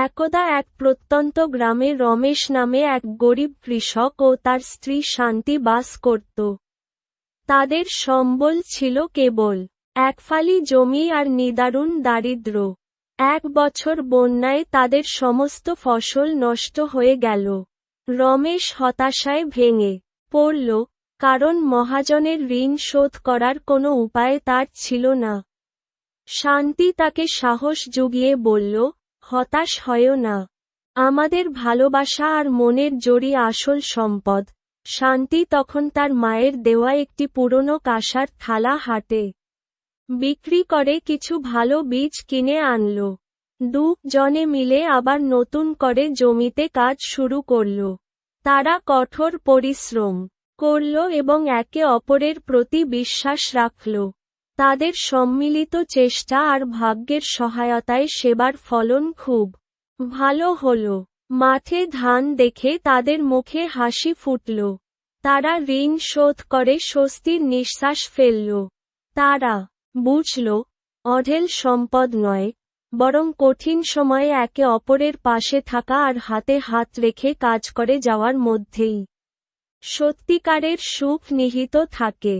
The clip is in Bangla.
একদা এক প্রত্যন্ত গ্রামে রমেশ নামে এক গরিব কৃষক ও তার স্ত্রী শান্তি বাস করত। তাদের সম্বল ছিল কেবল এক ফালি জমি আর নিদারুণ দারিদ্র্য। এক বছর বন্যায় তাদের সমস্ত ফসল নষ্ট হয়ে গেল। রমেশ হতাশায় ভেঙে পড়ল, কারণ মহাজনের ঋণ শোধ করার কোনো উপায় তার ছিল না। শান্তি তাকে সাহস জুগিয়ে বলল, হতাশ হয়ো না। আমাদের ভালোবাসা আর মনের জোরই আসল সম্পদ। শান্তি তখন তার মায়ের দেওয়া একটি পুরনো কাঁসার থালা হাটে বিক্রি করে কিছু ভালো বীজ কিনে আনল। দুজনে মিলে আবার নতুন করে জমিতে কাজ শুরু করল। তারা কঠোর পরিশ্রম করল এবং একে অপরের প্রতি বিশ্বাস রাখল। তাদের সম্মিলিত চেষ্টা আর ভাগ্যের সহায়তায় সেবার ফলন খুব ভালো হল। মাঠে ধান দেখে তাদের মুখে হাসি ফুটল। তারা ঋণ শোধ করে স্বস্তির নিঃশ্বাস ফেলল। তারা বুঝল, অঢেল সম্পদ নয়, বরং কঠিন সময়ে একে অপরের পাশে থাকা আর হাতে হাত রেখে কাজ করে যাওয়ার মধ্যেই সত্যিকারের সুখ নিহিত থাকে।